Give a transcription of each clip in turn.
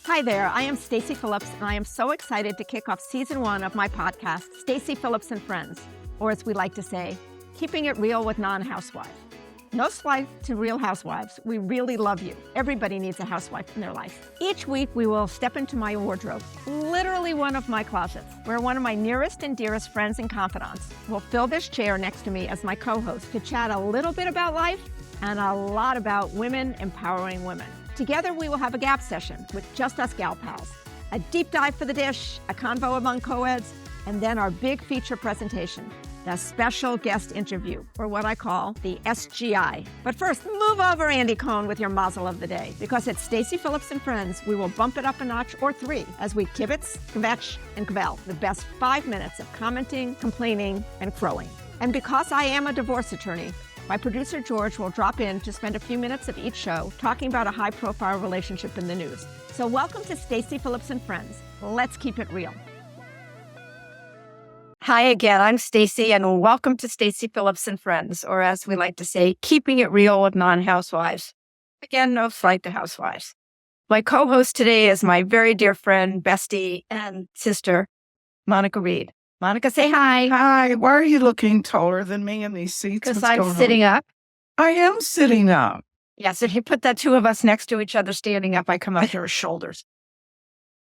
Hi there, I am Stacy Phillips, and I am so excited to kick off season 1 of my podcast, Stacy Phillips and Friends, or as we like to say, keeping it real with non-housewives. No slight to real housewives. We really love you. Everybody needs a housewife in their life. Each week, we will step into my wardrobe, literally one of my closets, where one of my nearest and dearest friends and confidants will fill this chair next to me as my co-host to chat a little bit about life and a lot about women empowering women. Together, we will have a gap session with just us gal pals, a deep dive for the dish, a convo among co-eds, and then our big feature presentation, the special guest interview, or what I call the SGI. But first, move over, Andy Cohen, with your mazel of the day, because at Stacy Phillips and Friends, we will bump it up a notch or 3 as we kibbitz, Kvetch, and Kvell, the best 5 minutes of commenting, complaining, and crowing. And because I am a divorce attorney, my producer, George, will drop in to spend a few minutes of each show talking about a high-profile relationship in the news. So welcome to Stacy Phillips and Friends. Let's keep it real. Hi again, I'm Stacy, and welcome to Stacy Phillips and Friends, or as we like to say, keeping it real with non-housewives. Again, no slight to housewives. My co-host today is my very dear friend, bestie, and sister, Monica Reed. Monica, say hi. Hi. Why are you looking taller than me in these seats? Because I'm sitting up. I am sitting up. Yes, if you put the two of us next to each other standing up, I come up to her shoulders.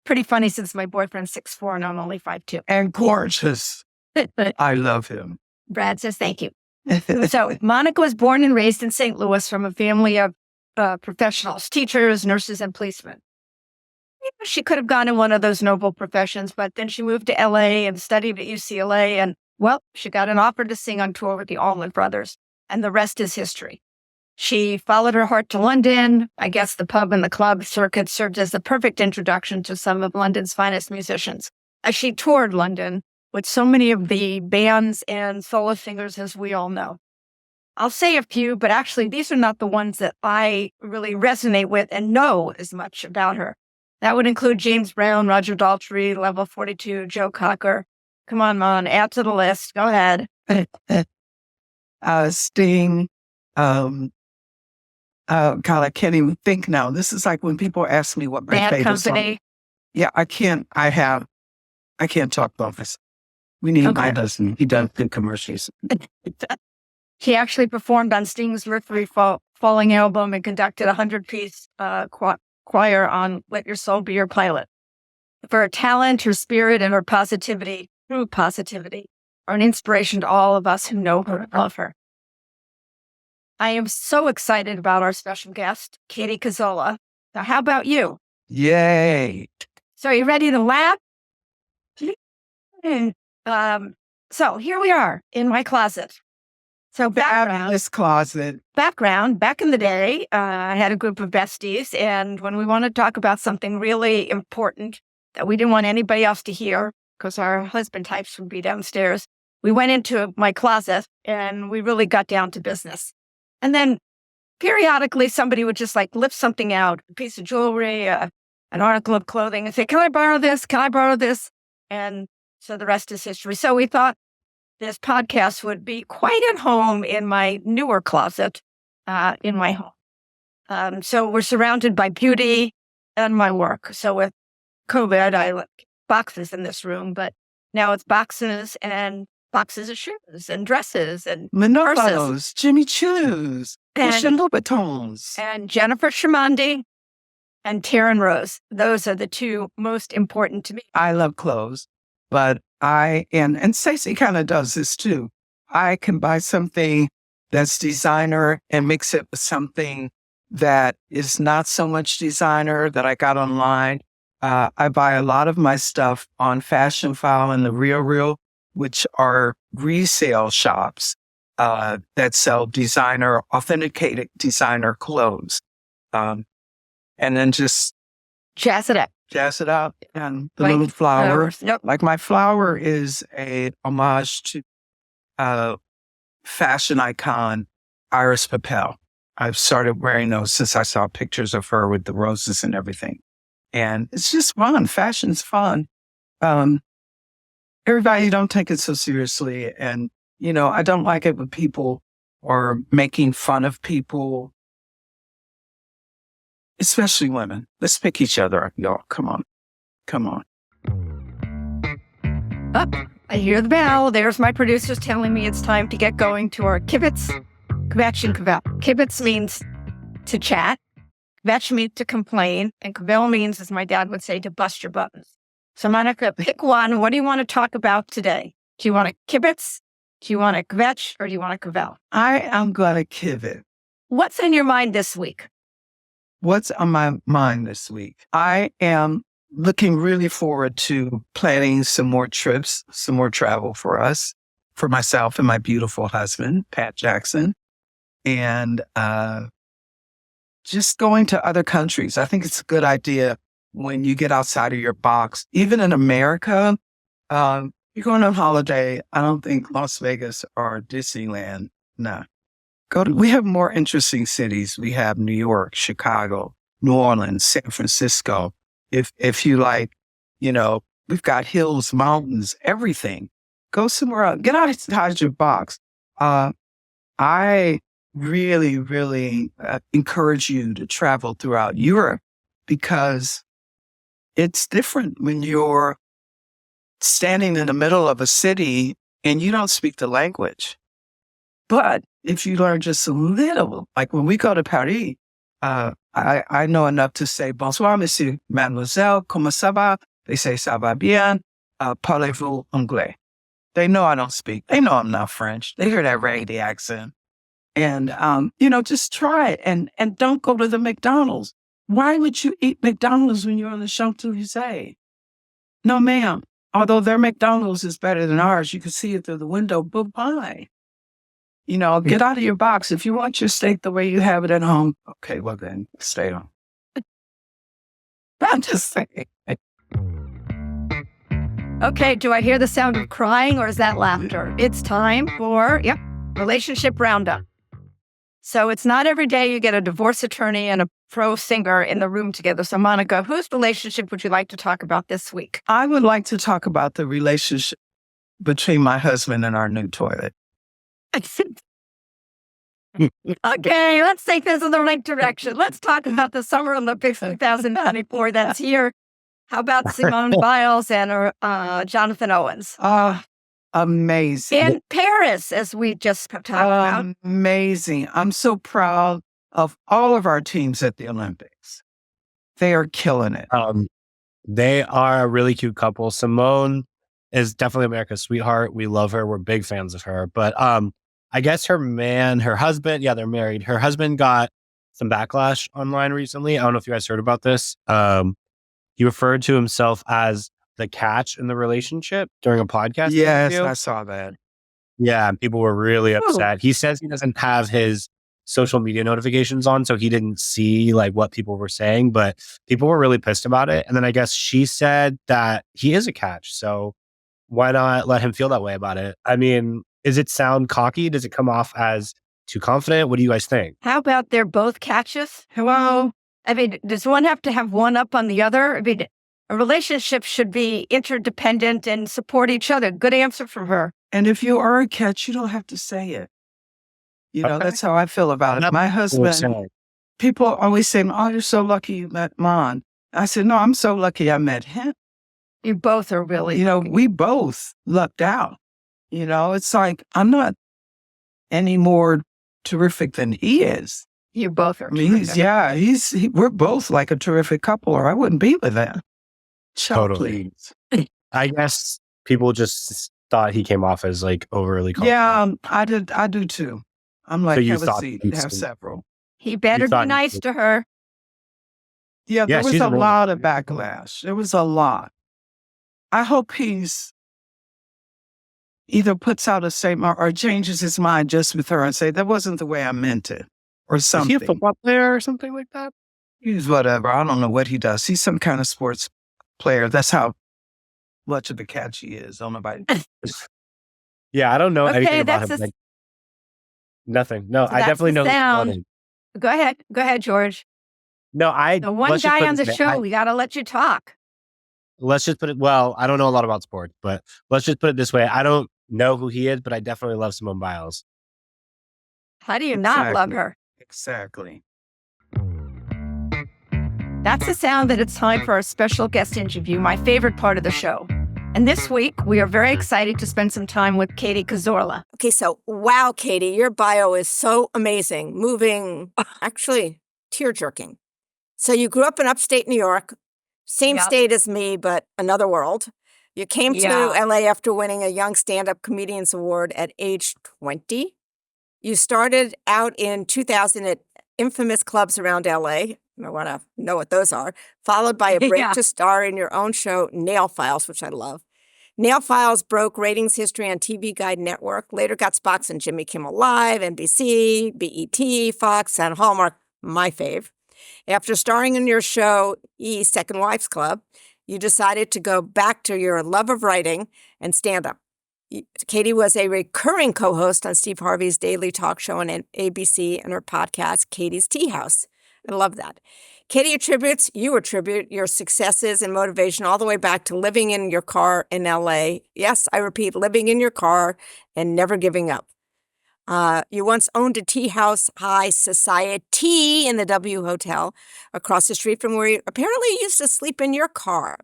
Pretty funny since my boyfriend's 6'4" and I'm only 5'2". And gorgeous. I love him. Brad says thank you. So Monica was born and raised in St. Louis from a family of professionals, teachers, nurses, and policemen. She could have gone in one of those noble professions, but then she moved to LA and studied at UCLA. And, well, she got an offer to sing on tour with the Allman Brothers, and the rest is history. She followed her heart to London. I guess the pub and the club circuit served as the perfect introduction to some of London's finest musicians, as she toured London with so many of the bands and solo singers, as we all know. I'll say a few, but actually these are not the ones that I really resonate with and know as much about her. That would include James Brown, Roger Daltrey, Level 42, Joe Cocker. Come on, Mon, add to the list. Go ahead. Sting. God, I can't even think now. This is like when people ask me what my Bad favorite Company. song. Yeah, I can't talk about this. We need my husband. He does good commercials. He actually performed on Sting's Mercury Falling album and conducted a 100-piece choir on Let Your Soul Be Your Pilot. For her talent, her spirit, and her positivity, true positivity, are an inspiration to all of us who know her and love her. I am so excited about our special guest, Katie Cazorla. Now, how about you? Yay. So are you ready to laugh? So here we are in my closet. So Fabulous closet. Background, back in the day, I had a group of besties, and when we wanted to talk about something really important that we didn't want anybody else to hear, because our husband types would be downstairs, we went into my closet and we really got down to business. And then periodically somebody would just like lift something out, a piece of jewelry, an article of clothing, and say, can I borrow this? Can I borrow this? And so the rest is history. So we thought this podcast would be quite at home in my newer closet in my home. So we're surrounded by beauty and my work. So with COVID, I left boxes in this room, but now it's boxes and boxes of shoes and dresses and Manolos, Jimmy Choo's, and Louboutins. And Jennifer Shamandi and Taryn Rose. Those are the two most important to me. I love clothes, but and Stacy kind of does this too. I can buy something that's designer and mix it with something that is not so much designer that I got online. I buy a lot of my stuff on Fashion File and the Real, which are resale shops that sell designer, authenticated designer clothes. And then just jazz it up. And the little flower. Yep. Like my flower is a homage to fashion icon Iris Papel. I've started wearing those since I saw pictures of her with the roses and everything. And it's just fun. Fashion's fun. Everybody don't take it so seriously. And, I don't like it when people are making fun of people especially women. Let's pick each other up, y'all. Come on. Come on. Up. I hear the bell. There's my producers telling me it's time to get going to our kibbitz, Kvetch, and Kvell. Kibbitz means to chat. Kvetch means to complain. And Kvell means, as my dad would say, to bust your buttons. So Monica, pick one. What do you want to talk about today? Do you want a kibbitz? Do you want a Kvetch? Or do you want a Kvell? I am going to kbbitz. What's in your mind this week? What's on my mind this week? I am looking really forward to planning some more trips, some more travel for us, for myself and my beautiful husband, Pat Jackson, and just going to other countries. I think it's a good idea when you get outside of your box. Even in America, you're going on holiday. I don't think Las Vegas or Disneyland. No. We have more interesting cities. We have New York, Chicago, New Orleans, San Francisco. If you like, we've got hills, mountains, everything. Go somewhere else. Get outside your box. I really, really encourage you to travel throughout Europe because it's different when you're standing in the middle of a city and you don't speak the language. But if you learn just a little, like when we go to Paris, I know enough to say, bonsoir, monsieur, mademoiselle, comment ça va? They say, ça va bien, parlez-vous anglais? They know I don't speak. They know I'm not French. They hear that raggedy accent. And, just try it and don't go to the McDonald's. Why would you eat McDonald's when you're on the Champs-Élysées? No, ma'am. Although their McDonald's is better than ours, you can see it through the window. Bye-bye. Get out of your box. If you want your steak the way you have it at home, okay, well then, stay home. I'm just saying. Okay, do I hear the sound of crying or is that laughter? It's time for, relationship roundup. So it's not every day you get a divorce attorney and a pro singer in the room together. So Monica, whose relationship would you like to talk about this week? I would like to talk about the relationship between my husband and our new toilet. Okay, let's take this in the right direction. Let's talk about the Summer Olympics 2024 that's here. How about Simone Biles and Jonathan Owens? Amazing. In Paris, as we just talked about. Amazing. I'm so proud of all of our teams at the Olympics. They are killing it. They are a really cute couple. Simone is definitely America's sweetheart. We love her. We're big fans of her. But I guess her husband, they're married. Her husband got some backlash online recently. I don't know if you guys heard about this. He referred to himself as the catch in the relationship during a podcast Yes, interview. I saw that. Yeah, people were really upset. He says he doesn't have his social media notifications on, so he didn't see what people were saying, but people were really pissed about it. And then I guess she said that he is a catch, so why not let him feel that way about it? I mean, does it sound cocky? Does it come off as too confident? What do you guys think? How about they're both catches? Hello? I mean, does one have to have one up on the other? I mean, a relationship should be interdependent and support each other. Good answer from her. And if you are a catch, you don't have to say it. That's how I feel about it. My husband, people always say, oh, you're so lucky you met Mon. I said, no, I'm so lucky I met him. You both are really we both lucked out. It's like, I'm not any more terrific than he is. You both are. I mean, we're both like a terrific couple or I wouldn't be with them. Totally. I guess people just thought he came off as overly confident. Yeah, I do too. I'm like, So you have a thought seat, he'd have seen- several. He better be nice to her. Yeah, there was she's a a really- lot of backlash. There was a lot. I hope he's either puts out a statement or changes his mind just with her and say, that wasn't the way I meant it. Or Is something. he a football player or something like that? He's whatever. I don't know what he does. He's some kind of sports player. That's how much of a catch he is. I don't know about Yeah, I don't know Okay, anything about that's him. Nothing. No, So I that's definitely the know. sound. Go ahead, George. No, The one let's just guy put on the this- show, we got to let you talk. Let's just put it. Well, I don't know a lot about sports, but let's just put it this way: I don't know who he is, but I definitely love Simone Biles. How do you not love Exactly. her? Exactly. That's the sound that it's time for our special guest interview, my favorite part of the show. And this week, we are very excited to spend some time with Katie Cazorla. Okay, so wow, Katie, your bio is so amazing, moving, actually tear-jerking. So you grew up in upstate New York, same state as me, but another world. You came to LA after winning a Young Stand-Up Comedians Award at age 20. You started out in 2000 at infamous clubs around LA. I want to know what those are. Followed by a break to star in your own show, Nail Files, which I love. Nail Files broke ratings history on TV Guide Network, later got spots on Jimmy Kimmel Live, NBC, BET, Fox, and Hallmark, my fave. After starring in your show, Second Wives Club, you decided to go back to your love of writing and stand-up. Katie was a recurring co-host on Steve Harvey's daily talk show on ABC and her podcast, Katie's Tea House. I love that. Katie attribute your successes and motivation all the way back to living in your car in LA. Yes, I repeat, living in your car and never giving up. You once owned a tea house high society in the W Hotel across the street from where you apparently used to sleep in your car.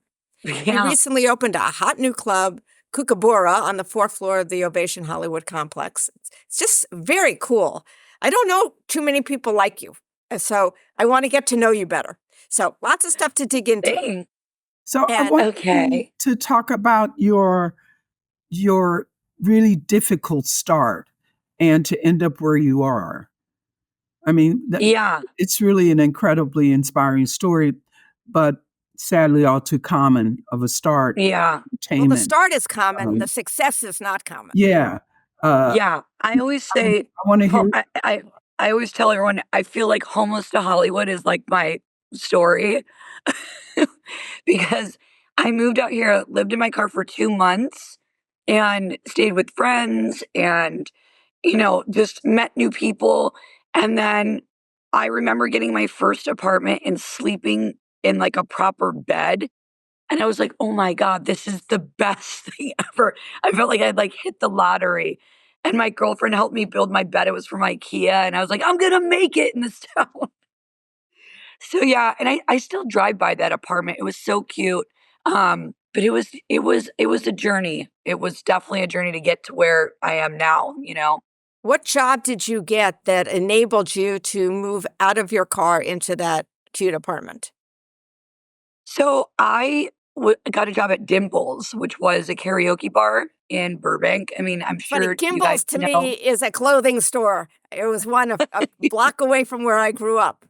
You recently opened a hot new club, Kookaburra, on the 4th floor of the Ovation Hollywood complex. It's just very cool. I don't know too many people like you, so I want to get to know you better. So lots of stuff to dig into. Dang. So I want you to talk about your really difficult start and to end up where you are. I mean, it's really an incredibly inspiring story, but sadly all too common of a start. Well, the start is common. The success is not common. I always say, I want to hear. I always tell everyone, I feel like Homeless to Hollywood is like my story because I moved out here, lived in my car for 2 months and stayed with friends and, just met new people. And then I remember getting my first apartment and sleeping in like a proper bed. And I was like, oh my God, this is the best thing ever. I felt like I'd hit the lottery. And my girlfriend helped me build my bed. It was from IKEA. And I was like, I'm going to make it in this town. So and I still drive by that apartment. It was so cute. But it was a journey. It was definitely a journey to get to where I am now, What job did you get that enabled you to move out of your car into that cute apartment? So I got a job at Dimples, which was a karaoke bar in Burbank. I mean, I'm sure Funny, you guys Gimbals to know. me is a clothing store. It was one a block away from where I grew up.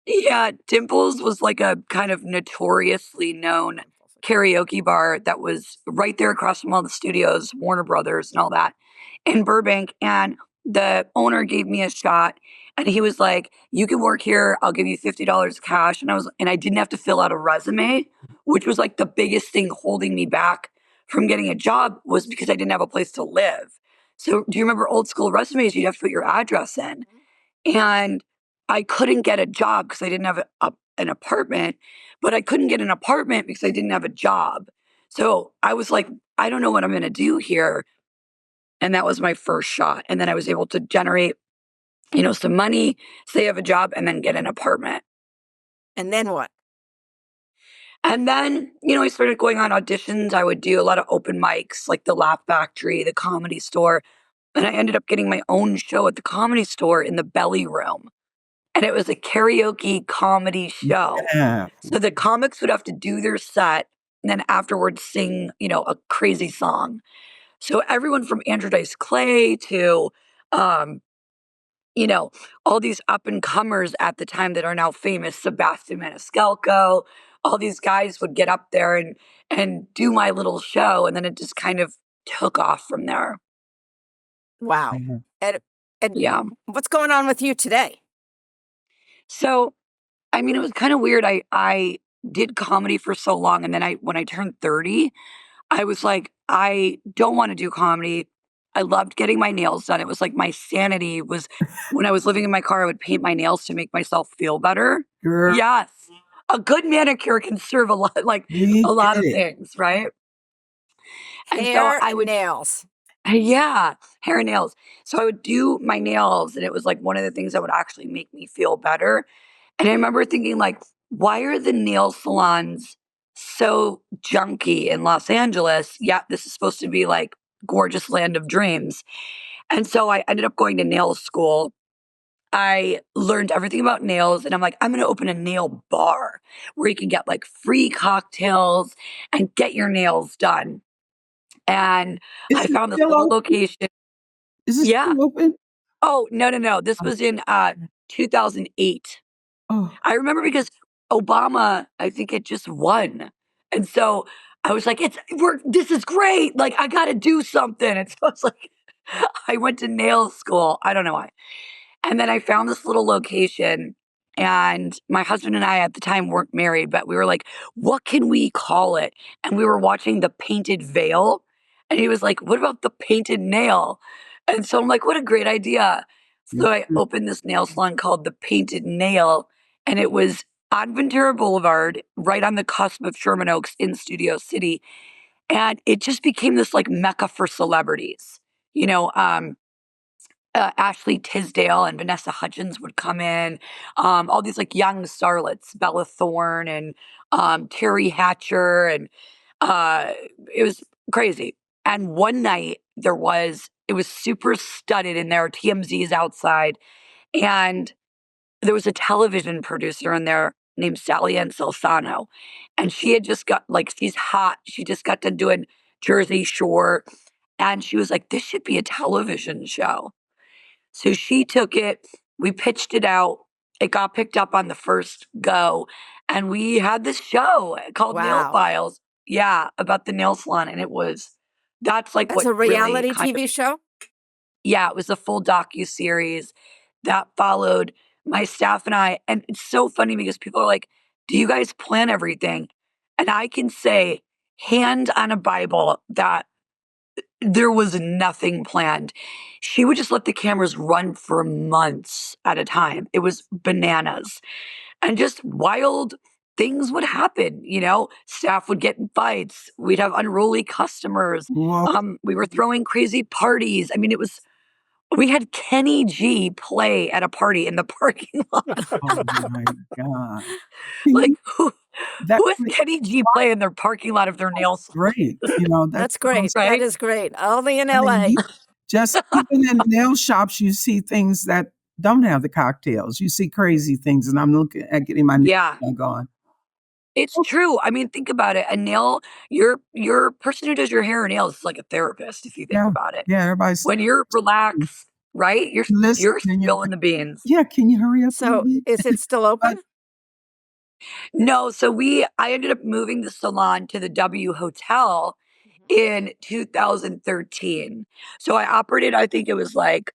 Yeah, Dimples was like a kind of notoriously known karaoke bar that was right there across from all the studios, Warner Brothers and all that in Burbank. And the owner gave me a shot and he was like, you can work here. I'll give you $50 cash. And I didn't have to fill out a resume, which was like the biggest thing holding me back from getting a job was because I didn't have a place to live. So do you remember old school resumes? You'd have to put your address in. And I couldn't get a job because I didn't have an apartment, but I couldn't get an apartment because I didn't have a job. So I was like, I don't know what I'm going to do here. And that was my first shot. And then I was able to generate, some money, say I have a job, and then get an apartment. And then what? And then, I started going on auditions. I would do a lot of open mics, like the Laugh Factory, the Comedy Store. And I ended up getting my own show at the Comedy Store in the Belly Room. And it was a karaoke comedy show. Yeah. So the comics would have to do their set and then afterwards sing, a crazy song. So everyone from Andrew Dice Clay to, all these up and comers at the time that are now famous, Sebastian Maniscalco, all these guys would get up there and do my little show. And then it just kind of took off from there. Wow. Mm-hmm. And what's going on with you today? So, I mean, it was kind of weird. I did comedy for so long. And then when I turned 30, I was like, I don't want to do comedy. I loved getting my nails done. It was like my sanity was when I was living in my car, I would paint my nails to make myself feel better. Girl. Yes. A good manicure can serve a lot, of things, right? Hair and nails. Yeah, hair and nails. So I would do my nails and it was like one of the things that would actually make me feel better. And I remember thinking why are the nail salons so junky in Los Angeles? Yeah, this is supposed to be like gorgeous land of dreams. And so I ended up going to nail school. I learned everything about nails, and I'm like, I'm going to open a nail bar where you can get like free cocktails and get your nails done. And Is I it found this still little open? location. Is it Yeah. still open? Oh, no. This Oh, was in 2008. oh, I remember because Obama, I think, had just won. And so I was like, this is great. Like, I got to do something. And so it's like, I went to nail school. I don't know why. And then I found this little location, and my husband and I at the time weren't married, but we were like, what can we call it? And we were watching The Painted Veil. And he was like, what about The Painted Nail? And so I'm like, what a great idea. So I mhm. opened this nail salon called The Painted Nail, and it was on Ventura Boulevard, right on the cusp of Sherman Oaks in Studio City. And it just became this like mecca for celebrities. You know, Ashley Tisdale and Vanessa Hudgens would come in. All these like young starlets, Bella Thorne and Terry Hatcher, and uh, it was crazy. And one night it was super studded in there. TMZ's outside, and there was a television producer in there named Sally Ann Salsano, and she had just got like she's hot. She just got done doing Jersey Shore, and she was like, "This should be a television show." So she took it, we pitched it out. It got picked up on the first go. And we had this show called Nail Wow. Files. Yeah, about the nail salon. And that's like That's what a really reality TV show? yeah, it was a full docu-series that followed my staff and I. And it's so funny because people are like, do you guys plan everything? And I can say, hand on a Bible, that there was nothing planned. She would just let the cameras run for months at a time. It was bananas. And just wild things would happen, you know? Staff would get in fights. We'd have unruly customers. Whoa. We were throwing crazy parties. I mean, we had Kenny G play at a party in the parking lot. Oh my God. Can Like, you, that who is really Kenny G play in their parking lot of their nail salon, great. You know, that That's great. sounds, That right? is great. Only in I mean, LA. just even in nail shops, you see things that don't have the cocktails. You see crazy things, and I'm looking at getting my nails Yeah. done going, It's oh, true. I mean, think about it. A nail, your person who does your hair or nails is like a therapist if you think yeah, about it. yeah, everybody's When you're relaxed, right? listening. You're And you're spilling the beans. yeah, can you hurry up a little So bit? is it still But open? No, so I ended up moving the salon to the W Hotel in 2013. So I operated, I think it was like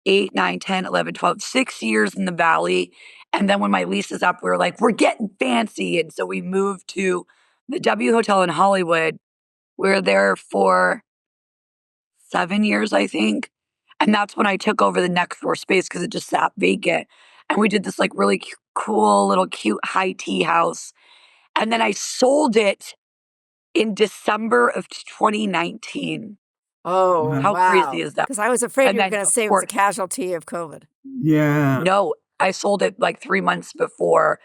8, 9, 10, 11, 12, 6 years in the Valley. And then when my lease is up, we were like, we're getting fancy. And so we moved to the W Hotel in Hollywood. We were there for 7 years, I think. And that's when I took over the next floor space because it just sat vacant. And we did this like really cool little cute high tea house. And then I sold it in December of 2019. Oh, wow. How crazy wow. is that? Because I was afraid And you were then, going to of say it was a course, casualty of COVID. Yeah. no, I sold it like 3 months before.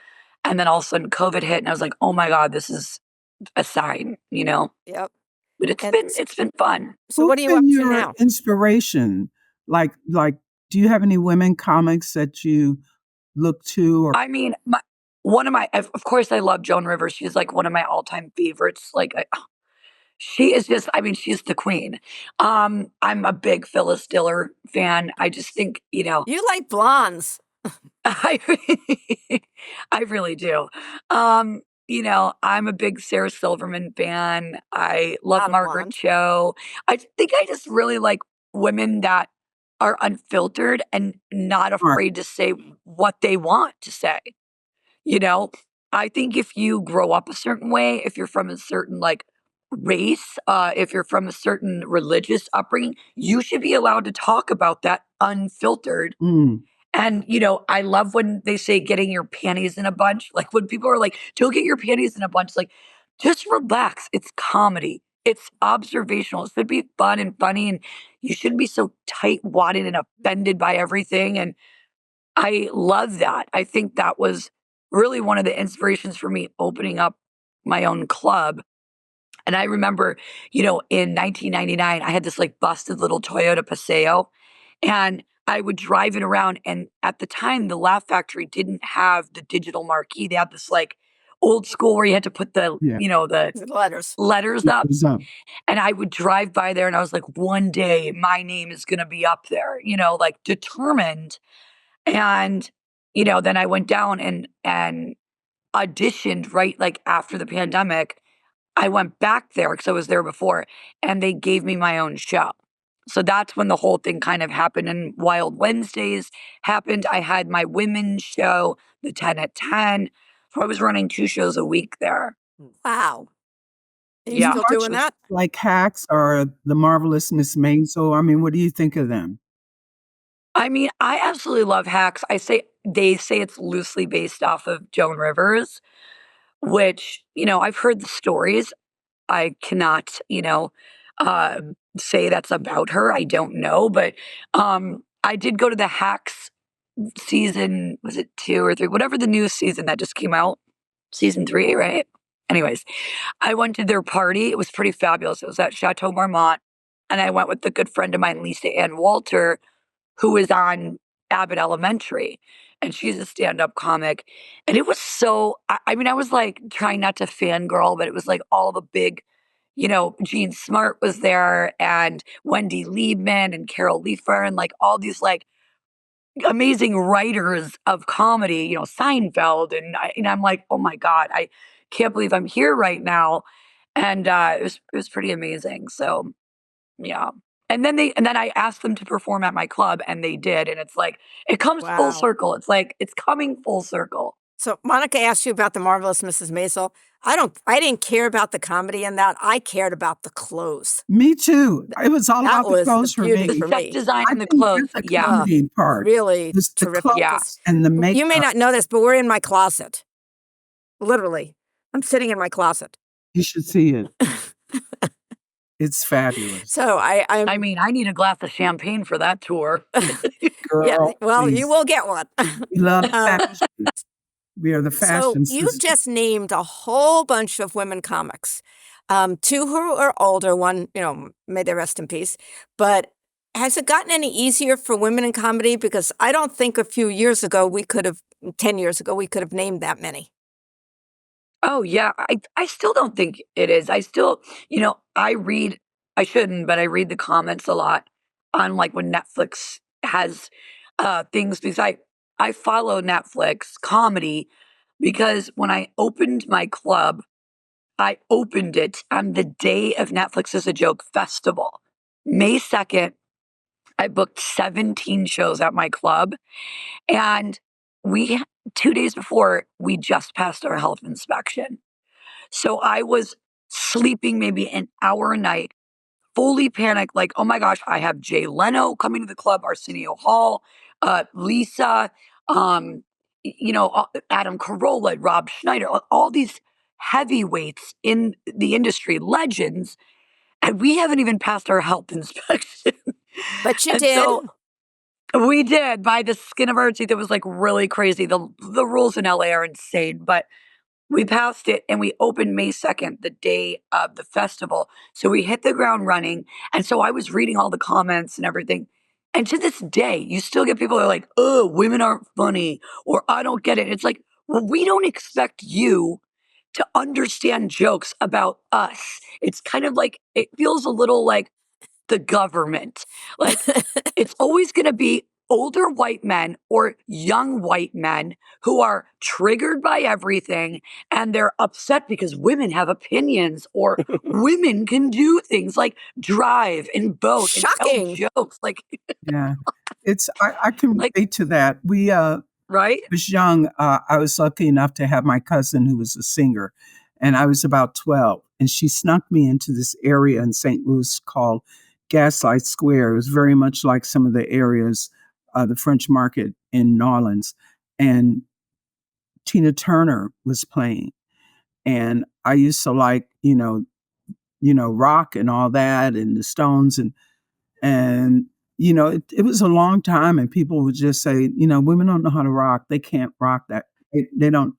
And then all of a sudden COVID hit. And I was like, oh my God, this is a sign, you know? Yep. But And it's been fun. so Who's what are you been up to your now? inspiration? Like, do you have any women comics that you look to? Or I mean, one of my, of course, I love Joan Rivers. She's like one of my all-time favorites. Like, she is just, I mean, she's the queen. I'm a big Phyllis Diller fan. I just think, you know, You like blondes. I I really do. You know, I'm a big Sarah Silverman fan. I love Not a Margaret blonde. Cho. I think I just really like women that are unfiltered and not Right. afraid to say what they want to say. You know, I think if you grow up a certain way, if you're from a certain like race, if you're from a certain religious upbringing, you should be allowed to talk about that unfiltered. Mm. And, you know, I love when they say getting your panties in a bunch. Like when people are like, don't get your panties in a bunch. Like, just relax. It's comedy. It's observational. It should be fun and funny. And you shouldn't be so tight wadded and offended by everything. And I love that. I think that was really one of the inspirations for me opening up my own club. And I remember, in 1999, I had this like busted little Toyota Paseo, and I would drive it around. And at the time, the Laugh Factory didn't have the digital marquee. They had this like old school where you had to put the, the letters up. And I would drive by there and I was like, one day my name is going to be up there, like determined. And, then I went down and auditioned right like after the pandemic. I went back there because I was there before, and they gave me my own show. So that's when the whole thing kind of happened. And Wild Wednesdays happened. I had my women's show, the 10 at 10. So I was running 2 shows a week there. Wow. Are you Yeah. still doing that? Like Hacks or The Marvelous Miss Maisel. I mean, what do you think of them? I mean, I absolutely love Hacks. They say it's loosely based off of Joan Rivers, which, I've heard the stories. I cannot, say that's about her. I don't know, but I did go to the Hacks season, was it 2 or 3, whatever the new season that just came out, season 3, right? Anyways, I went to their party. It was pretty fabulous. It was at Chateau Marmont, and I went with a good friend of mine, Lisa Ann Walter, who is on Abbott Elementary, and she's a stand-up comic. And it was so, I mean, I was like trying not to fangirl, but it was like all the big, Jean Smart was there, and Wendy Liebman and Carol Leifer, and like all these like amazing writers of comedy, Seinfeld. And I'm like, oh my God, I can't believe I'm here right now. And it was pretty amazing. So yeah. And then I asked them to perform at my club, and they did. And it's like, it comes Wow. full circle. It's like, it's coming full circle. So Monica asked you about The Marvelous Mrs. Maisel. I didn't care about the comedy in that. I cared about the clothes. Me too. It was all That about the was clothes the for beauty me. for Set me. design I and the think clothes. that's the Yeah. comedy part. Really It's the terrific. clothes Yeah. and the makeup. You may not know this, but we're in my closet. Literally. I'm sitting in my closet. You should see it. It's fabulous. So I mean, I need a glass of champagne for that tour. Girl, yeah, well, please. you will get one. We love fashion. We are the So fashion you sisters. just named a whole bunch of women comics. 2 who are older, one, may they rest in peace. But has it gotten any easier for women in comedy? Because I don't think a few years ago 10 years ago, we could have named that many. Oh yeah, I still don't think it is. I still, I shouldn't, but I read the comments a lot on like when Netflix has things, because I follow Netflix comedy, because when I opened my club, I opened it on the day of Netflix is a Joke Festival. May 2nd, I booked 17 shows at my club, and 2 days before, we just passed our health inspection. So I was sleeping maybe an hour a night, fully panicked, like, oh my gosh, I have Jay Leno coming to the club, Arsenio Hall, Lisa, Adam Carolla, Rob Schneider, all these heavyweights in the industry, legends, and we haven't even passed our health inspection. But you And did. so we did, by the skin of our teeth. It was like really crazy. The rules in LA are insane, but we passed it, and we opened May 2nd, the day of the festival. So we hit the ground running. And so I was reading all the comments and everything. And to this day, you still get people that are like, oh, women aren't funny, or I don't get it. It's like, well, we don't expect you to understand jokes about us. It's kind of like, it feels a little like the government. Like, it's always going to be older white men or young white men who are triggered by everything, and they're upset because women have opinions, or women can do things like drive and vote Shocking. and tell jokes. Like, Yeah. I can Like- relate to that. We right? was young. I was lucky enough to have my cousin who was a singer, and I was about 12, and she snuck me into this area in St. Louis called Gaslight Square. It was very much like some of the areas, the French Market in New Orleans, and Tina Turner was playing, and I used to like, rock and all that, and the Stones, and it was a long time, and people would just say, women don't know how to rock. They can't rock that. They don't,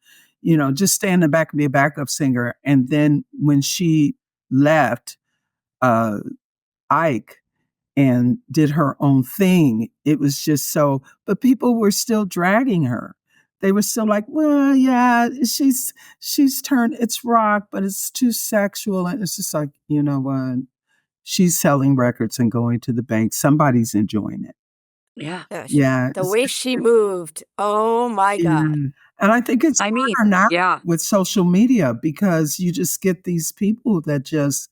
just stay in the back and be a backup singer. And then when she left uh, Ike and did her own thing, it was just so, but people were still dragging her. They were still like, well, yeah, she's turned, it's rock, but it's too sexual. And it's just like, you know what? She's selling records and going to the bank. Somebody's enjoying it. Yeah. Yeah. The way she moved. Oh my God. And I think it's harder now with social media because you just get these people that just,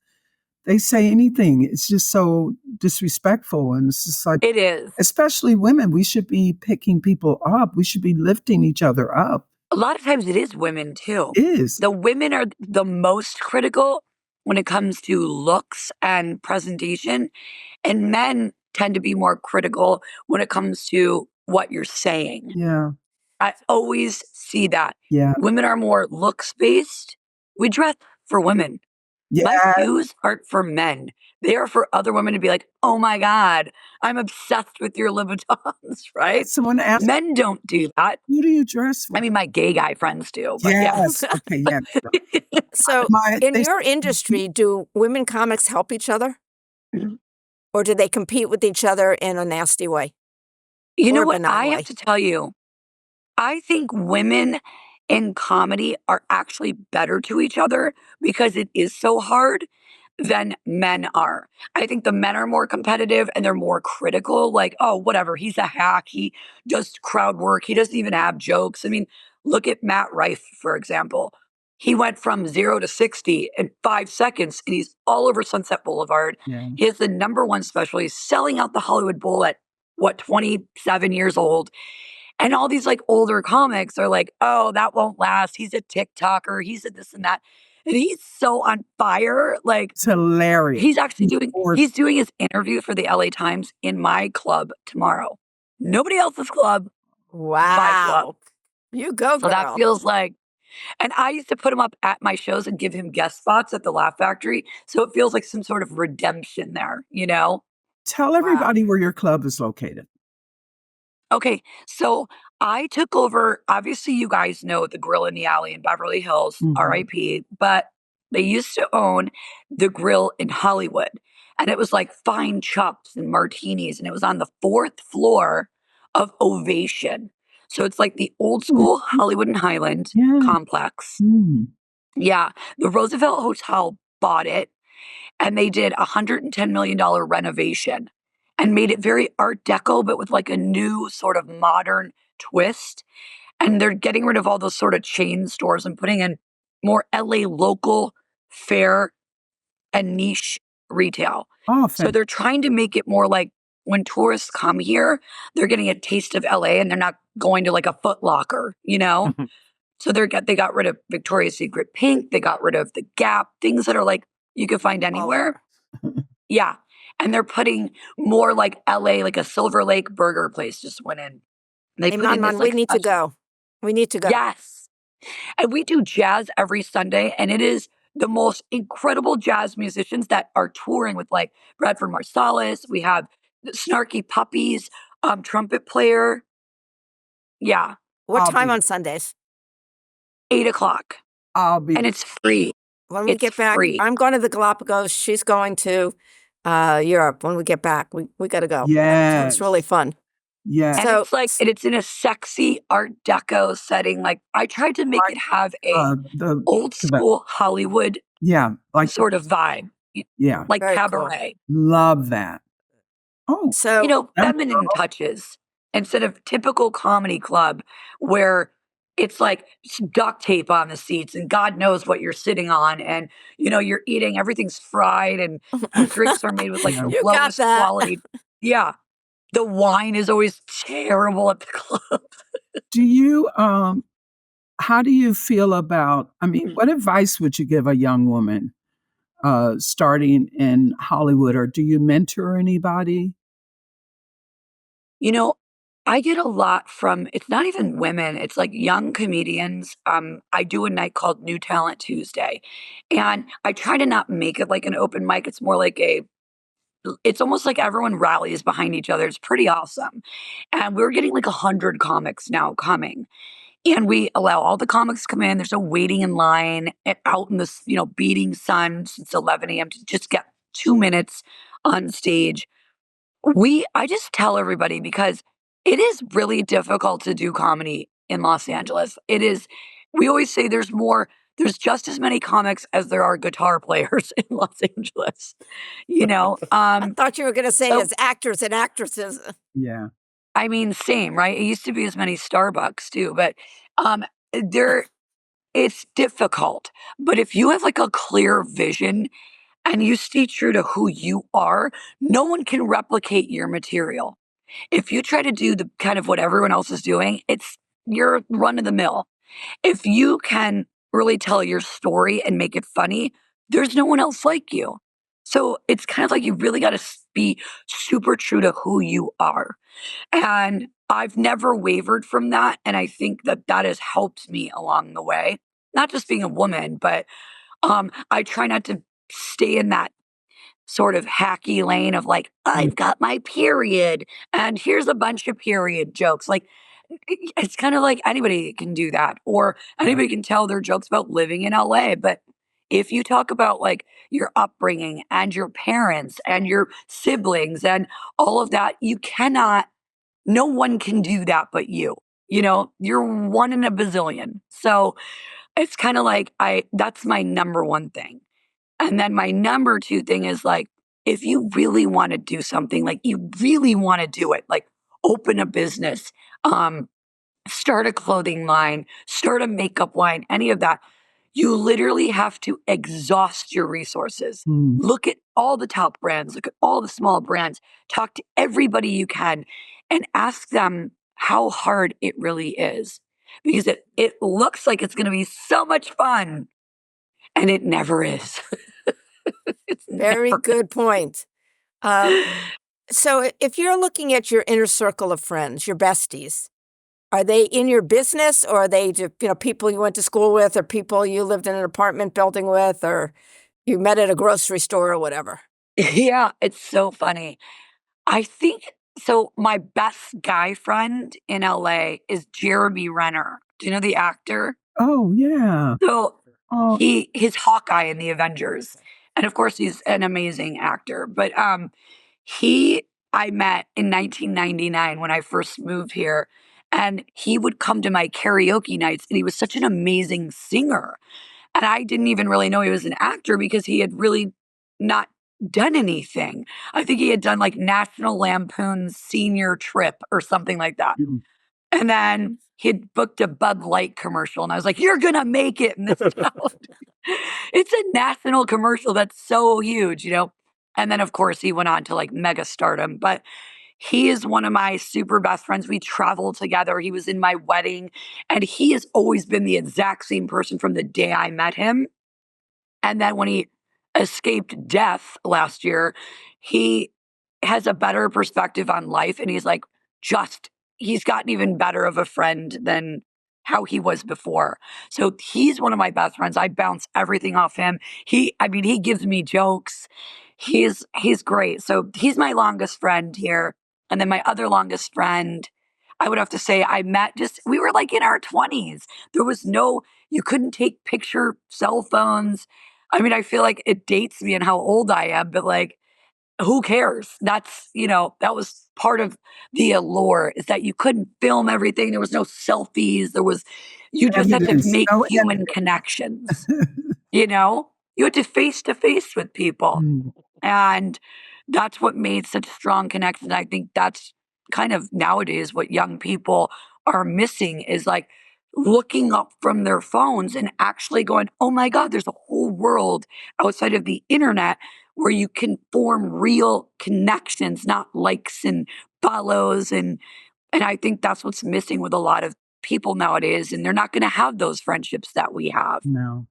they say anything. It's just so disrespectful. And it's just like, it is. Especially women, we should be picking people up. We should be lifting each other up. A lot of times it is women too. It is. The women are the most critical when it comes to looks and presentation. And men tend to be more critical when it comes to what you're saying. Yeah. I always see that. Yeah. Women are more looks based. We dress for women. Yeah. My shoes aren't for men. They are for other women to be like, oh my God, I'm obsessed with your Louboutins, right? Someone asked, men don't do that. Who do you dress for? I mean, my gay guy friends do. But yes. Okay. Yeah. So in your industry, do women comics help each other? Or do they compete with each other in a nasty way? You know what? I have to tell you, I think women in comedy are actually better to each other because it is so hard than men are. I think the men are more competitive and they're more critical, like, oh, whatever, he's a hack. He does crowd work. He doesn't even have jokes. I mean, look at Matt Rife, for example. He went from 0 to 60 in 5 seconds and he's all over Sunset Boulevard. Yeah. He has the #1 special. He's selling out the Hollywood Bowl at 27 years old. And all these like older comics are like, oh, that won't last. He's a TikToker. He's a this and that. And he's so on fire. Like, it's hilarious. He's actually doing his interview for the LA Times in my club tomorrow. Nobody else's club. Wow. My club. You go, girl. So that feels like, and I used to put him up at my shows and give him guest spots at the Laugh Factory. So it feels like some sort of redemption there, Tell everybody where your club is located. Okay, so I took over, obviously you guys know the Grill in the Alley in Beverly Hills, RIP, but they used to own the Grill in Hollywood. And it was like fine chops and martinis. And it was on the 4th floor of Ovation. So it's like the old school Hollywood and Highland complex. Yeah, the Roosevelt Hotel bought it. And they did a $110 million renovation and made it very Art Deco, but with like a new sort of modern twist. And they're getting rid of all those sort of chain stores and putting in more LA local, fair, and niche retail. Oh, so they're trying to make it more like when tourists come here, they're getting a taste of LA and they're not going to like a Foot Locker, So they got rid of Victoria's Secret Pink. They got rid of the Gap, things that are like you can find anywhere. Yeah. And they're putting more like LA, like a Silver Lake burger place just went in. Hey, Mom, we need to go. We need to go. Yes. And we do jazz every Sunday. And it is the most incredible jazz musicians that are touring with like Bradford Marsalis. We have the Snarky Puppies, trumpet player. Yeah. What time on Sundays? 8:00. And it's free. When we get back, I'm going to the Galapagos. She's going to Europe. When we get back, we got to go. Yeah, it's really fun. Yeah, and so it's like it's in a sexy Art Deco setting. Like I tried to make it have a old school Hollywood, like sort of vibe. Yeah, like very cabaret. Cool. Love that. Oh, so feminine touches instead of typical comedy club where it's like duct tape on the seats and God knows what you're sitting on. And, you're eating, everything's fried and the drinks are made with like the lowest quality. Yeah. The wine is always terrible at the club. Do you, how do you feel about, what advice would you give a young woman starting in Hollywood, or do you mentor anybody? I get a lot from, it's not even women, it's like young comedians. I do a night called New Talent Tuesday. And I try to not make it like an open mic. It's more like it's almost like everyone rallies behind each other. It's pretty awesome. And we're getting like 100 comics now coming. And we allow all the comics to come in. There's no waiting in line out in this, beating sun since 11 a.m. to just get 2 minutes on stage. I just tell everybody because it is really difficult to do comedy in Los Angeles. It is, we always say there's just as many comics as there are guitar players in Los Angeles, I thought you were going to say so- as actors and actresses. Yeah. I mean, same, right? It used to be as many Starbucks too, but there it's difficult. But if you have like a clear vision and you stay true to who you are, no one can replicate your material. If you try to do the kind of what everyone else is doing, you're run of the mill. If you can really tell your story and make it funny, there's no one else like you. So it's kind of like you really got to be super true to who you are. And I've never wavered from that. And I think that has helped me along the way, not just being a woman, but I try not to stay in that sort of hacky lane of like, I've got my period and here's a bunch of period jokes. Like, it's kind of like anybody can do that, or anybody can tell their jokes about living in LA. But if you talk about like your upbringing and your parents and your siblings and all of that, no one can do that but you. You're one in a bazillion. So it's kind of like that's my number one thing. And then my number two thing is like, if you really want to do something, like you really want to do it, like open a business, start a clothing line, start a makeup line, any of that, you literally have to exhaust your resources. Look at all the top brands, look at all the small brands, talk to everybody you can, and ask them how hard it really is. Because it looks like it's going to be so much fun, and it never is. It's Very never. good point. So if you're looking at your inner circle of friends, your besties, are they in your business, or are they just, people you went to school with, or people you lived in an apartment building with, or you met at a grocery store or whatever? Yeah, it's so funny. I think so. My best guy friend in LA is Jeremy Renner. Do you know the actor? Oh, yeah. So Oh, he's Hawkeye in the Avengers, and of course he's an amazing actor. But I met in 1999 when I first moved here, and he would come to my karaoke nights, and he was such an amazing singer. And I didn't even really know he was an actor because he had really not done anything. I think he had done like National Lampoon's Senior Trip or something like that. And then he'd booked a Bud Light commercial, and I was like, "You're gonna make it in this town." It's a national commercial that's so huge, And then, of course, he went on to like mega stardom. But he is one of my super best friends. We traveled together. He was in my wedding, and he has always been the exact same person from the day I met him. And then when he escaped death last year, he has a better perspective on life. And he's like, he's gotten even better of a friend than how he was before. So he's one of my best friends. I bounce everything off him. He gives me jokes. He's great. So he's my longest friend here. And then my other longest friend, I would have to say we were like in our 20s. There was you couldn't take picture cell phones. I mean, I feel like it dates me and how old I am, but like, who cares? That's, that was part of the allure, is that you couldn't film everything. There was no selfies. You just had to make human connections, You had to face with people. And that's what made such strong connections. I think that's kind of nowadays what young people are missing, is like looking up from their phones and actually going, oh my God, there's a whole world outside of the internet where you can form real connections, not likes and follows. And I think that's what's missing with a lot of people nowadays. And they're not going to have those friendships that we have, no.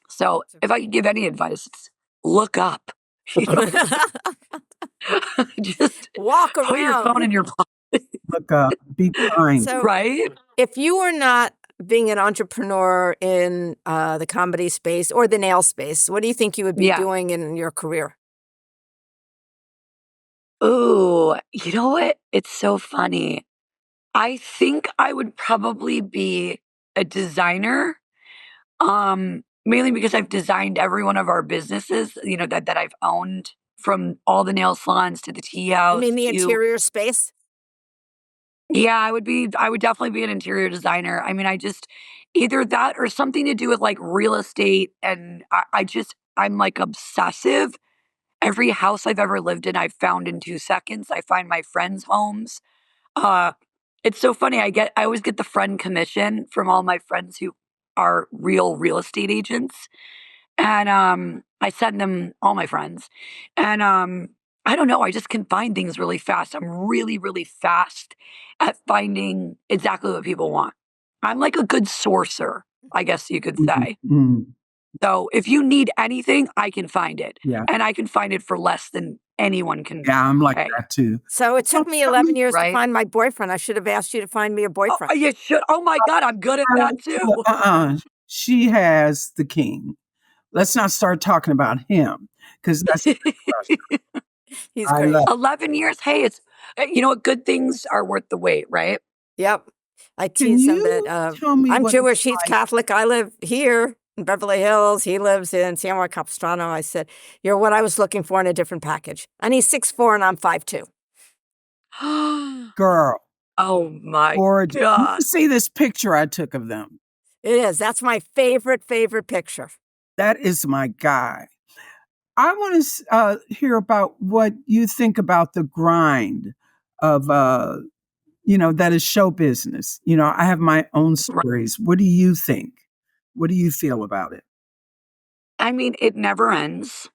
So if I could give any advice, it's look up. Just walk around. Put your phone in your pocket. Look up. Be kind. So right? if you were not being an entrepreneur in the comedy space or the nail space, what do you think you would be doing in your career? Ooh, you know what? It's so funny. I think I would probably be a designer, mainly because I've designed every one of our businesses, that I've owned, from all the nail salons to the tea You house mean the to interior space? yeah, I would definitely be an interior designer. I mean, I just either that or something to do with like real estate. And I'm like obsessive. Every house I've ever lived in, I've found in 2 seconds. I find my friends' homes. Uh, it's so funny. I always get the friend commission from all my friends who are real estate agents. And I send them all my friends. And I don't know, I just can find things really fast. I'm really, really fast at finding exactly what people want. I'm like a good sourcer, I guess you could say. Mhm. So if you need anything, I can find it. Yeah. And I can find it for less than anyone can Yeah, I'm like pay. that too. So it took me 11 years to Right? find my boyfriend. I should have asked you to find me a Oh, boyfriend. you should. Oh my God, I'm good at that too. She has the king. Let's not start talking about him because that's He's I great. love. 11 years. Hey, it's, you know what? Good things are worth the wait, right? Yep. I Can tease him you that tell me I'm what Jewish, it's he's like? Catholic. I live here in Beverly Hills. He lives in San Juan Capistrano. I said, you're what I was looking for in a different package. And he's 6'4" and I'm 5'2". Girl, Oh my gorgeous. God. You see this picture I took of them. It is. That's my favorite picture. That is my guy. I want to hear about what you think about the grind of, that is show business. I have my own Right. stories. What do you think? What do you feel about it? I mean, it never ends.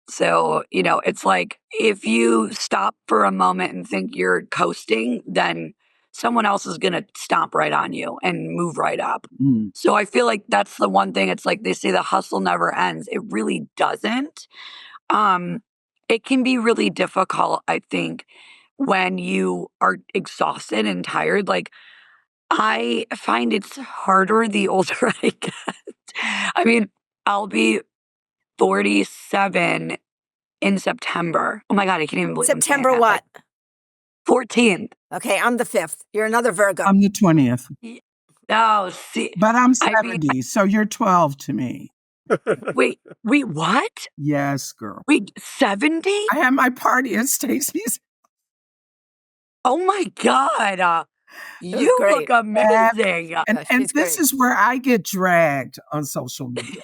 So, it's like if you stop for a moment and think you're coasting, then someone else is going to stomp right on you and move right up. Mm. So I feel like that's the one thing. It's like they say the hustle never ends. It really doesn't. It can be really difficult, I think, when you are exhausted and tired. Like I find it's harder the older I get. I mean, I'll be 47 in September. Oh my God, I can't even believe I'm saying September that. what? Like 14th. Okay, I'm the 5th. You're another Virgo. I'm the 20th. Oh, see. But I'm I mean, 70, so you're 12 to me. wait, what? Yes, girl. Wait, 70? I had my party at Stacy's. Oh my God. was You great. look amazing. And she's this great. is where I get dragged on social media.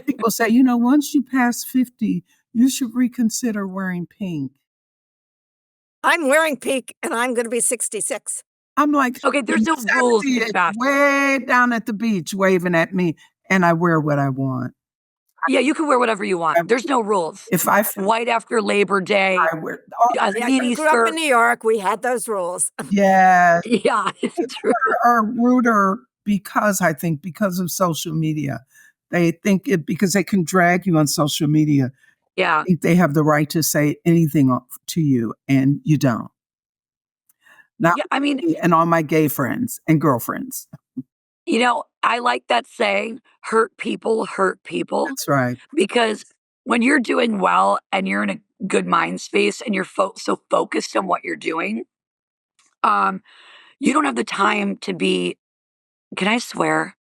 People say, once you pass 50, you should reconsider wearing pink. I'm wearing pink and I'm going to be 66. I'm like, Okay, there's no rules to 70 is fashion. way down at the beach waving at me, and I wear what I want. Yeah, you can wear whatever you want. There's no rules. If I White after Labor Day, I wear a Yeah, mini you grew up skirt. in New York. We had those rules. yeah, Yeah, it's true. are ruder because of social media. They think it because they can drag you on social media. Yeah. I think they have the right to say anything to you, and you don't. Not Yeah, I mean, me and all my gay friends and girlfriends. I like that saying, hurt people hurt people, That's right. because when you're doing well and you're in a good mind space and you're so focused on what you're doing, you don't have the time to be, can I swear?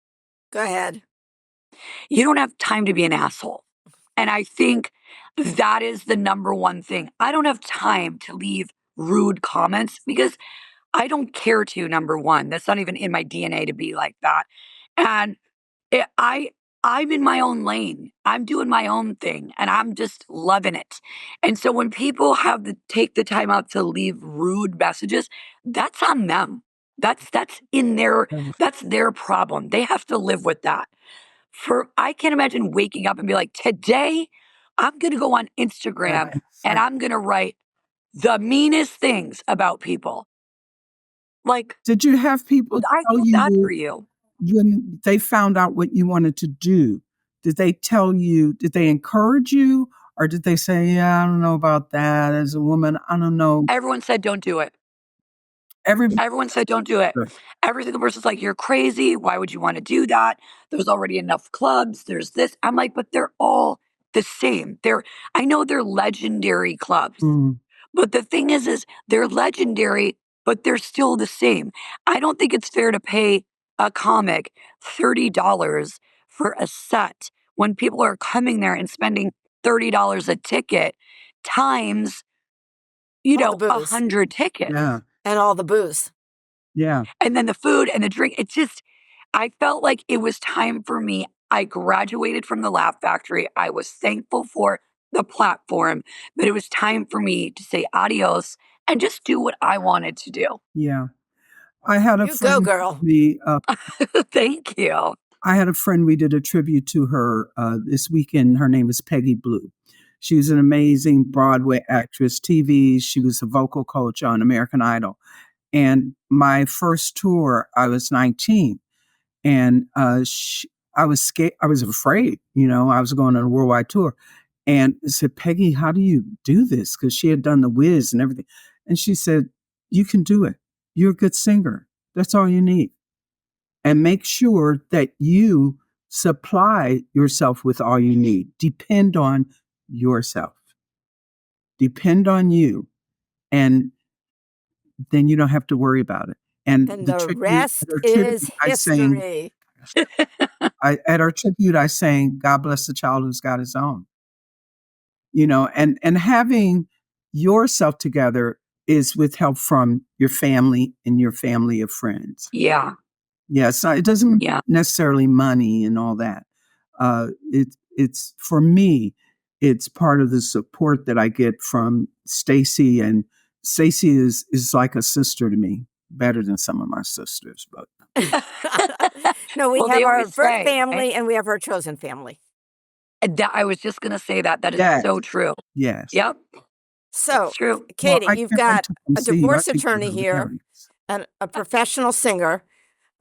Go ahead. You don't have time to be an asshole. And I think that is the number one thing. I don't have time to leave rude comments because I don't care to, number one. That's not even in my DNA to be like that. And it, I'm in my own lane. I'm doing my own thing and I'm just loving it. And so when people take the time out to leave rude messages, that's on them. That's their problem. They have to live with that. I can't imagine waking up and be like, today I'm going to go on Instagram and I'm going to write the meanest things about people. Like, did you have people I tell feel bad for you you. when they found out what you wanted to do? Did they encourage you, or did they say, yeah, I don't know about that as a woman? I don't know. Everyone said, don't do it. Everybody. Everyone said, don't do it. Every single person's like, you're crazy. Why would you want to do that? There's already enough clubs. There's this. I'm like, but they're all the same. I know they're legendary clubs. Mm. But the thing is they're legendary but they're still the same. I don't think it's fair to pay a comic $30 for a set when people are coming there and spending $30 a ticket times, All the booze. 100 tickets. Yeah. And all the booze. Yeah. And then the food and the drink. It's just, I felt like it was time for me. I graduated from the Laugh Factory. I was thankful for the platform, but it was time for me to say adios and just do what I wanted to do. Yeah. I had a You friend. go, girl. Thank you. I had a friend, we did a tribute to her this weekend. Her name is Peggy Blue. She was an amazing Broadway actress, TV. She was a vocal coach on American Idol. And my first tour, I was 19. And I was scared. I was afraid, I was going on a worldwide tour. And I said, Peggy, how do you do this? Because she had done the whiz and everything. And she said, you can do it. You're a good singer. That's all you need. And make sure that you supply yourself with all you need. Depend on yourself. Depend on you. And then you don't have to worry about it. And the rest is history. At our tribute, I sang, God bless the child who's got his own. And having yourself together is with help from your family and your family of friends. Yeah. Yeah, it doesn't necessarily money and all that. It's for me, it's part of the support that I get from Stacy, and Stacy is like a sister to me, better than some of my sisters. But no, we have our birth family and we have our chosen family. I was just going to say that is so true. Yes. Yep. So, true. Katie, you've got a divorce attorney here and a professional singer.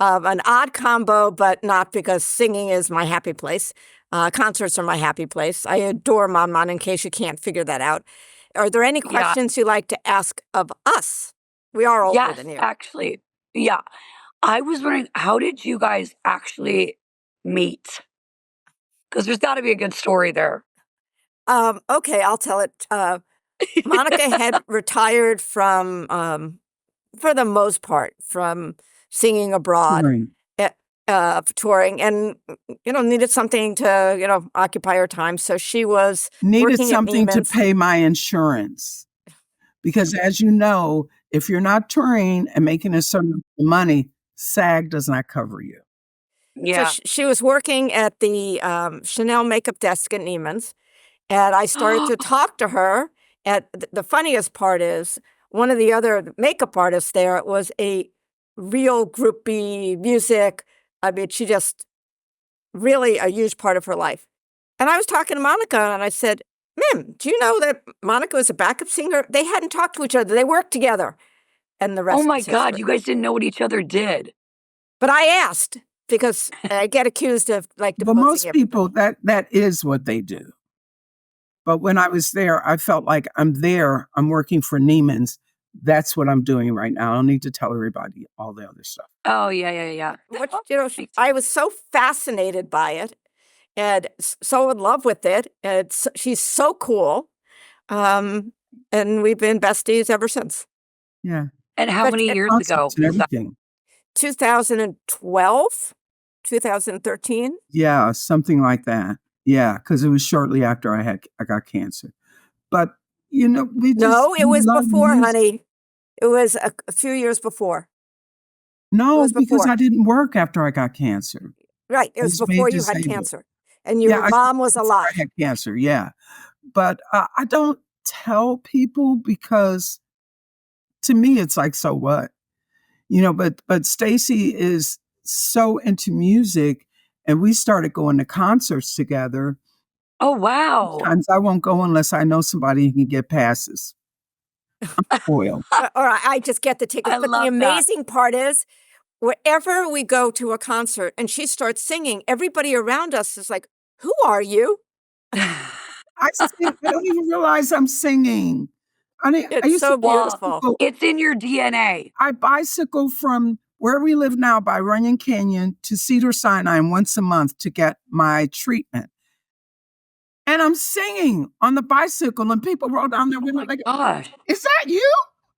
An odd combo, but not because singing is my happy place. Concerts are my happy place. I adore Mon, in case you can't figure that out. Are there any questions you'd like to ask of us? We are older than you. Actually. Yeah. I was wondering, how did you guys actually meet? Because there's got to be a good story there. Okay, I'll tell it. Monica had retired from, for the most part, from singing abroad, touring, and needed something to occupy her time. So she was needed something to pay my insurance, because as you know, if you're not touring and making a certain money, SAG does not cover you. Yeah, so she was working at the Chanel makeup desk at Neiman's, and I started to talk to her. And the funniest part is one of the other makeup artists there was a real groupie music. I mean, she just really a huge part of her life. And I was talking to Monica and I said, Mim, do you know that Monica was a backup singer? They hadn't talked to each other. They worked together. And the rest Oh my God, you guys didn't know what each other did. But I asked because I get accused of But most people, that is what they do. But when I was there, I felt like I'm working for Neiman's. That's what I'm doing right now. I don't need to tell everybody all the other stuff. Oh, yeah. I was so fascinated by it and so in love with it. And she's so cool. And we've been besties ever since. Yeah. And how many years ago? And everything. 2012, 2013. Yeah, something like that. Yeah, because it was shortly after I got cancer. But it was before, honey. It was a few years before. No, because I didn't work after I got cancer. Right. It was before you had cancer. And your mom was alive. I had cancer, yeah. But I don't tell people because to me, it's like, so what? But Stacy is so into music and we started going to concerts together. Oh, wow. Sometimes I won't go unless I know somebody who can get passes. I'm spoiled. Or I just get the tickets. But the amazing part is, wherever we go to a concert and she starts singing, everybody around us is like, who are you? I don't even realize I'm singing. It's so beautiful. It's in your DNA. I bicycle from where we live now by Runyon Canyon to Cedars-Sinai once a month to get my treatment. And I'm singing on the bicycle, and people roll down their window like, gosh, is that you?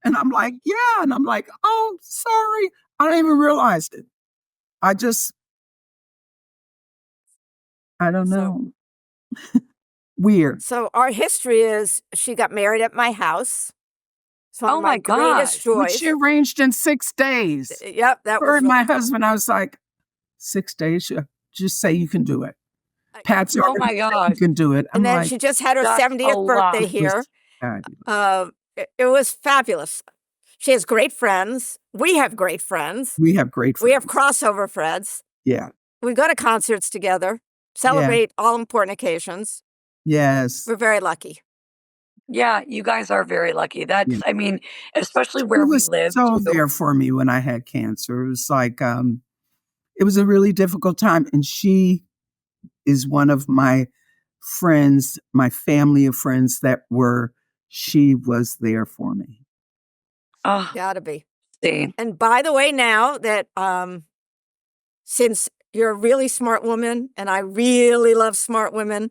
And I'm like, yeah. And I'm like, oh, sorry. I didn't even realize it. I don't know. Weird. So our history is she got married at my house. It's one Oh of my my greatest gosh. Which joys. she arranged in 6 days. Yep, that Her was and my really cool. husband, I was like, 6 days? Just say you can do it. Pat's Oh my already said gosh. you can do it. I'm And then like, she just had her That's a 70th birthday lot. here. fabulous. It was fabulous. She has great friends. We have great friends. We have great friends. We have crossover friends. Yeah. We go to concerts together, celebrate all important occasions. Yes. We're very lucky. Yeah, you guys are very lucky. That's, Yeah. I mean, especially where She we was live. so too. there for me when I had cancer. It was like, it was a really difficult time. And she is one of my friends, my family of friends she was there for me. Oh, Gotta be. see. And by the way, now that since you're a really smart woman, and I really love smart women,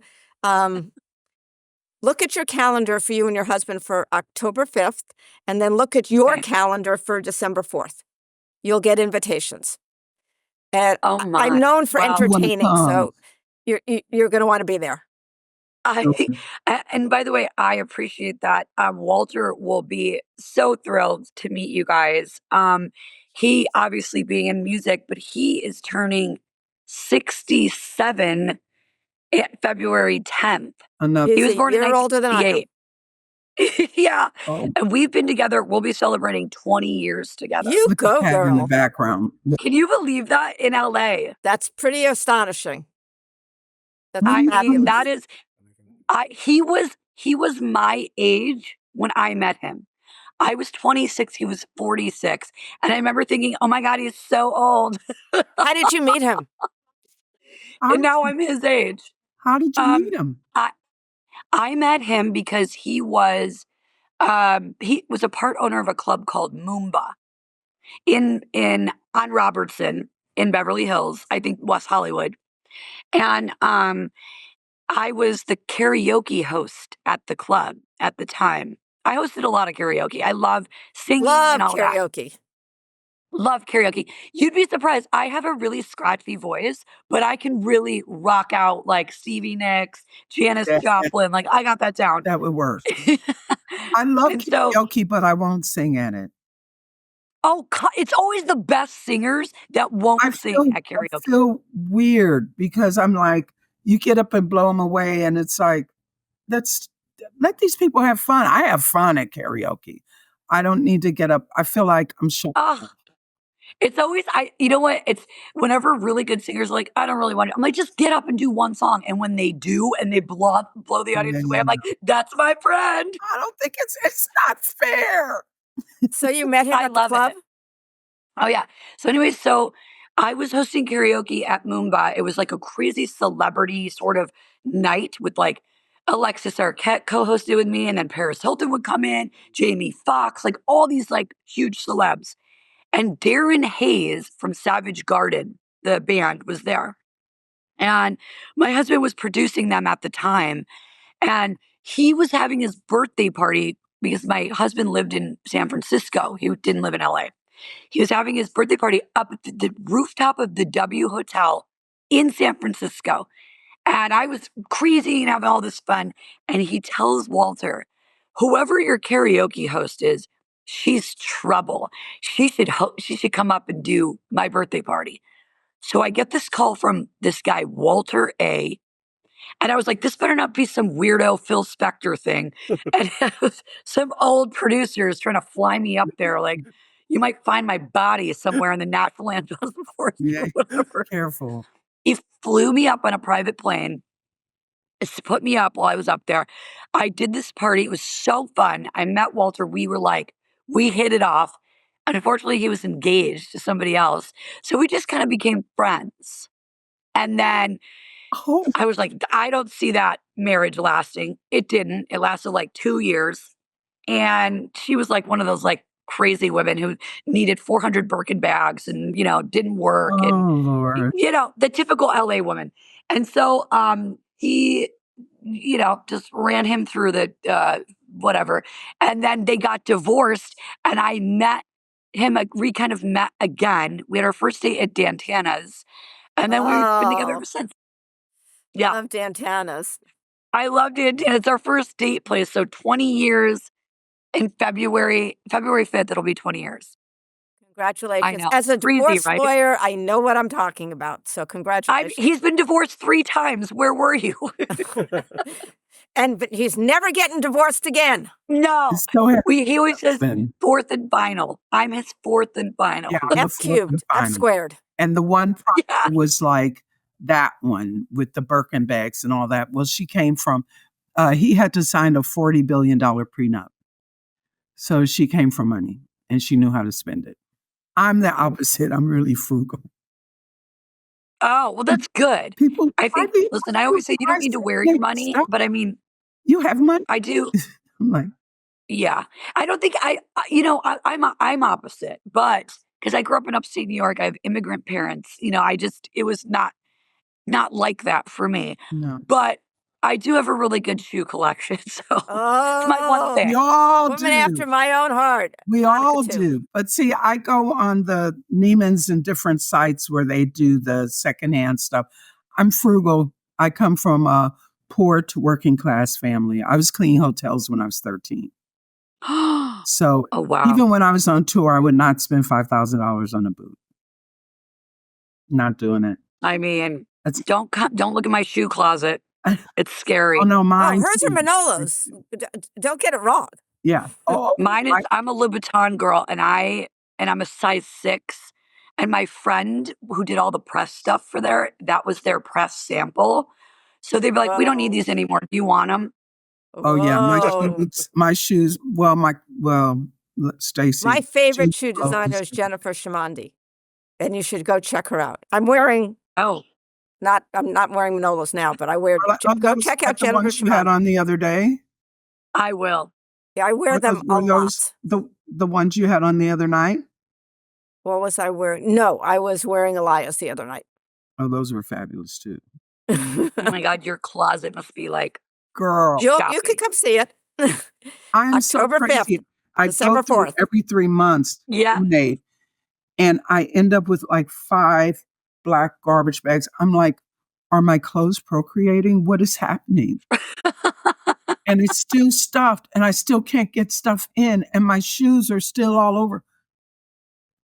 look at your calendar for you and your husband for October 5th, and then look at your Okay. calendar for December 4th. You'll get invitations. And Oh my. I'm known for Wow. entertaining, come. so you're going to want to be there. And by the way, I appreciate that. Walter will be so thrilled to meet you guys. He obviously being in music, but he is turning 67 February 10th. Another. He was He's a born in year older than I am. 1958. Yeah. Oh, And we've been together. We'll be celebrating 20 years together. You look go, at Pat in the girl. background. Can you believe that in LA? That's pretty astonishing. That's I mean, fabulous. that is, he was my age when I met him. I was 26, he was 46. And I remember thinking, oh my God, he's so old. How did you meet him? And now I'm his age. How did you meet him? I met him because he was a part owner of a club called Moomba on Robertson in Beverly Hills, I think West Hollywood. And I was the karaoke host at the club at the time. I hosted a lot of karaoke. I love singing Love and all that. karaoke. Love karaoke. You'd be surprised. I have a really scratchy voice, but I can really rock out like Stevie Nicks, Janis Yeah. Joplin. Like I got that down. That would work. I love And so- karaoke, but I won't sing at it. It's always the best singers that won't sing at karaoke. I feel weird because I'm like, you get up and blow them away, and it's like, let these people have fun. I have fun at karaoke. I don't need to get up. I feel like I'm so. It's always, you know what? It's whenever really good singers are like, I don't really want to. I'm like, just get up and do one song. And when they do and they blow the audience away, I'm like, that's my friend. I don't think it's not fair. So you met him at the club? Oh, yeah. So anyway, I was hosting karaoke at Moomba. It was like a crazy celebrity sort of night with like Alexis Arquette co-hosted with me. And then Paris Hilton would come in, Jamie Foxx, like all these like huge celebs. And Darren Hayes from Savage Garden, the band, was there. And my husband was producing them at the time. And he was having his birthday party because my husband lived in San Francisco. He didn't live in LA. He was having his birthday party up at the rooftop of the W Hotel in San Francisco. And I was crazy and having all this fun. And he tells Walter, whoever your karaoke host is, she's trouble. She should come up and do my birthday party. So I get this call from this guy, Walter A. And I was like, this better not be some weirdo Phil Spector thing. And it was some old producers trying to fly me up there. Like, you might find my body somewhere in the National Landfill Forest or whatever. Careful. He flew me up on a private plane. Put me up while I was up there. I did this party. It was so fun. I met Walter. We hit it off. And unfortunately, he was engaged to somebody else. So we just kind of became friends. And then I was like, I don't see that marriage lasting. It didn't. It lasted like 2 years. And she was like one of those like crazy women who needed 400 Birkin bags and, didn't work. Oh, and, Lord. The typical LA woman. And so he, just ran him through the whatever. And then they got divorced, and I met him, we kind of met again. We had our first date at Dantana's, and then we've been together ever since. Yeah. Love Dantana's. I love Dantana. It's our first date place. So 20 years in February 5th, it'll be 20 years. Congratulations. I know. As a Crazy, divorce right? lawyer, I know what I'm talking about. So congratulations. He's been divorced 3 times. Where were you? But he's never getting divorced again. No. So He always says 4th and final. I'm his 4th and final. Yeah, I'm the F fourth cubed, and F final. squared. And the one prior Yeah. was like that one with the Birkin bags and all that. Well, she came from, he had to sign a $40 billion prenup. So she came from money and she knew how to spend it. I'm the opposite. I'm really frugal. Oh, well, that's good. People, I think, listen, I always say you don't need to wear your money, but I mean, you have money. I do. I'm like, Yeah. I don't think I'm opposite, but because I grew up in upstate New York, I have immigrant parents. It was not like that for me. no. But I do have a really good shoe collection. So it's my one thing. We all Woman do. after my own heart. We Monica all too. do. But see, I go on the Neiman's and different sites where they do the secondhand stuff. I'm frugal. I come from a poor to working class family. I was cleaning hotels when I was 13. So Oh, wow. even when I was on tour, I would not spend $5,000 on a boot. Not doing it. I mean, That's- don't look at my shoe closet. It's scary. Oh no, mine. Hers are too. Manolos. Don't get it wrong. Yeah. Oh, Mine is, I'm a Louboutin girl, and I'm a size 6. And my friend who did all the press stuff for that was their press sample. So they'd be like, we don't need these anymore. Do you want them? oh yeah, Whoa. my shoes. Stacy. My favorite shoe shoe designer is Jennifer Shimandi, and you should go check her out. I'm not wearing Manolos now, but I wear. Go check out the Jennifer ones you had Shimandi. on the other day. I will. Yeah, I wear Were them those- a were lot. those the ones you had on the other night? What was I wearing? No, I was wearing Elias the other night. Oh, those were fabulous too. Oh my God, your closet must be like, Girl, You Shopping. could come see it. I am so October crazy. 5th, I December go through 4th. every 3 months, yeah. Nate, and I end up with like 5 black garbage bags. I'm like, are my clothes procreating? What is happening? And it's still stuffed, and I still can't get stuff in, and my shoes are still all over.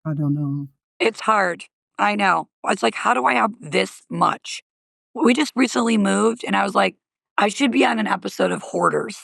I don't know. It's hard. I know. It's like, how do I have this much? We just recently moved, and I was like, I should be on an episode of Hoarders.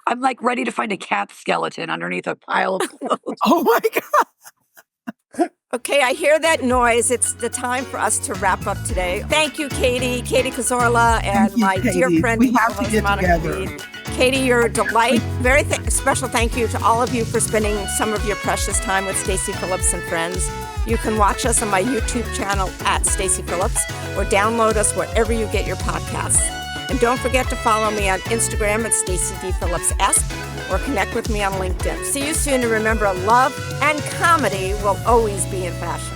I'm like ready to find a cat skeleton underneath a pile of clothes. Oh my God. Okay, I hear that noise. It's the time for us to wrap up today. Thank you, Katie Cazorla, and Thank you, my dear Katie. friend We and have to co-host, get Monica together. Reed. Katie, you're a delight. Very special thank you to all of you for spending some of your precious time with Stacy Phillips and Friends. You can watch us on my YouTube channel at Stacy Phillips or download us wherever you get your podcasts. And don't forget to follow me on Instagram at Stacy D. Phillips S or connect with me on LinkedIn. See you soon, and remember, love and comedy will always be in fashion.